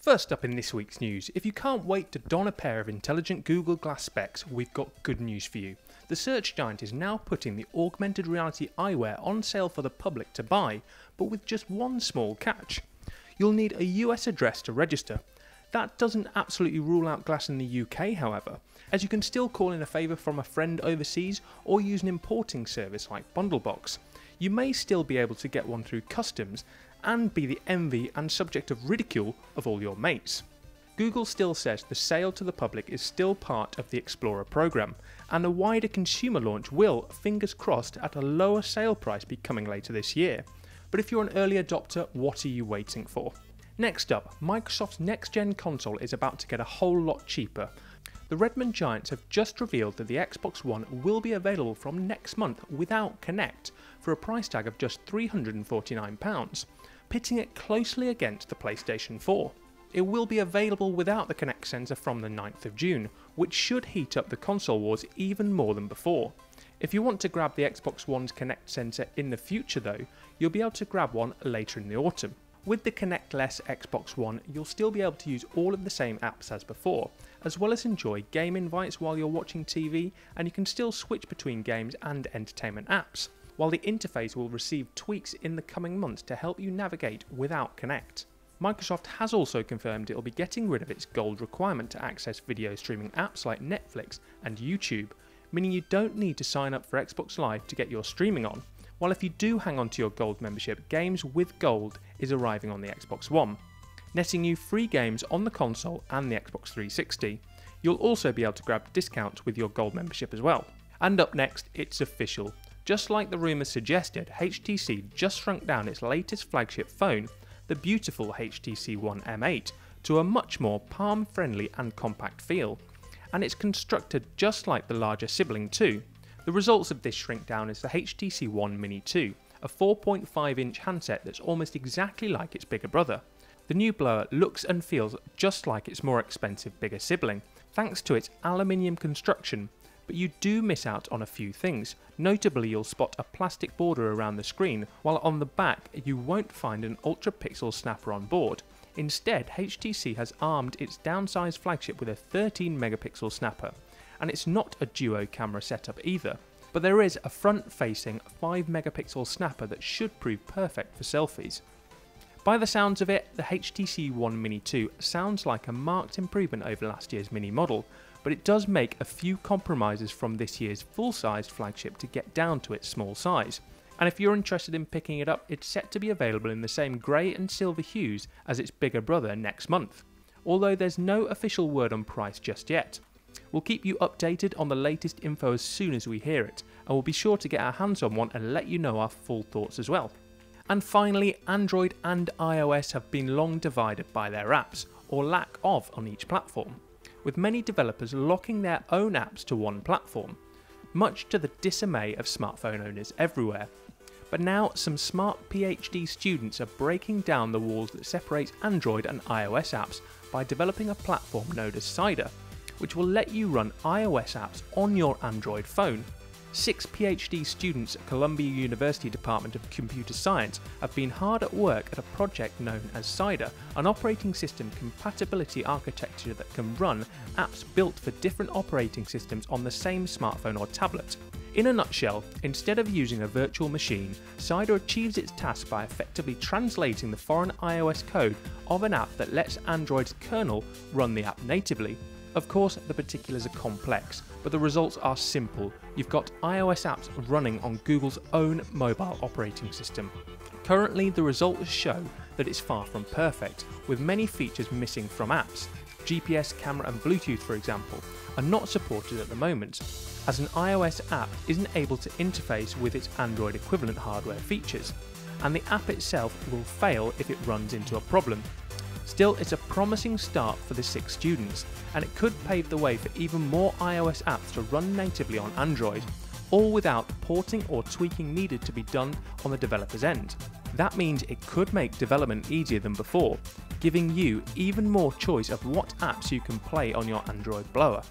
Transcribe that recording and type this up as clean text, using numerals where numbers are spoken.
First up in this week's news, if you can't wait to don a pair of intelligent Google Glass specs, we've got good news for you. The search giant is now putting the augmented reality eyewear on sale for the public to buy, but with just one small catch. You'll need a US address to register. That doesn't absolutely rule out Glass in the UK, however, as you can still call in a favour from a friend overseas or use an importing service like Bundlebox. You may still be able to get one through customs and be the envy and subject of ridicule of all your mates. Google still says the sale to the public is still part of the Explorer program, and a wider consumer launch will, fingers crossed, at a lower sale price be coming later this year. But if you're an early adopter, what are you waiting for? Next up, Microsoft's next-gen console is about to get a whole lot cheaper. The Redmond giants have just revealed that the Xbox One will be available from next month without Kinect for a price tag of just £349, pitting it closely against the PlayStation 4. It will be available without the Kinect sensor from the 9th of June, which should heat up the console wars even more than before. If you want to grab the Xbox One's Kinect sensor in the future though, you'll be able to grab one later in the autumn. With the Kinect-less Xbox One, you'll still be able to use all of the same apps as before, as well as enjoy game invites while you're watching TV, and you can still switch between games and entertainment apps, while the interface will receive tweaks in the coming months to help you navigate without Kinect. Microsoft has also confirmed it will be getting rid of its gold requirement to access video streaming apps like Netflix and YouTube, meaning you don't need to sign up for Xbox Live to get your streaming on, while if you do hang on to your gold membership, Games with Gold is arriving on the Xbox One, netting you free games on the console and the Xbox 360. You'll also be able to grab discounts with your gold membership as well. And up next, it's official. Just like the rumours suggested, HTC just shrunk down its latest flagship phone, the beautiful HTC One M8, to a much more palm-friendly and compact feel, and it's constructed just like the larger sibling too. The results of this shrink down is the HTC One Mini 2, a 4.5-inch handset that's almost exactly like its bigger brother. The new blower looks and feels just like its more expensive bigger sibling, thanks to its aluminium construction, but you do miss out on a few things. Notably, you'll spot a plastic border around the screen, while on the back you won't find an ultra-pixel snapper on board. Instead, HTC has armed its downsized flagship with a 13-megapixel snapper, and it's not a duo camera setup either, but there is a front-facing 5-megapixel snapper that should prove perfect for selfies. By the sounds of it, the HTC One Mini 2 sounds like a marked improvement over last year's Mini model, but it does make a few compromises from this year's full-sized flagship to get down to its small size. And if you're interested in picking it up, it's set to be available in the same grey and silver hues as its bigger brother next month, although there's no official word on price just yet. We'll keep you updated on the latest info as soon as we hear it, and we'll be sure to get our hands on one and let you know our full thoughts as well. And finally, Android and iOS have been long divided by their apps, or lack of on each platform, with many developers locking their own apps to one platform, much to the dismay of smartphone owners everywhere. But now some smart PhD students are breaking down the walls that separate Android and iOS apps by developing a platform known as Cider, which will let you run iOS apps on your Android phone. 6 PhD students at Columbia University Department of Computer Science have been hard at work at a project known as Cider, an operating system compatibility architecture that can run apps built for different operating systems on the same smartphone or tablet. In a nutshell, instead of using a virtual machine, Cider achieves its task by effectively translating the foreign iOS code of an app that lets Android's kernel run the app natively. Of course, the particulars are complex, but the results are simple. You've got iOS apps running on Google's own mobile operating system. Currently, the results show that it's far from perfect, with many features missing from apps. GPS, camera and Bluetooth, for example, are not supported at the moment, as an iOS app isn't able to interface with its Android equivalent hardware features, and the app itself will fail if it runs into a problem. Still, it's a promising start for the 6 students, and it could pave the way for even more iOS apps to run natively on Android, all without the porting or tweaking needed to be done on the developer's end. That means it could make development easier than before, giving you even more choice of what apps you can play on your Android blower.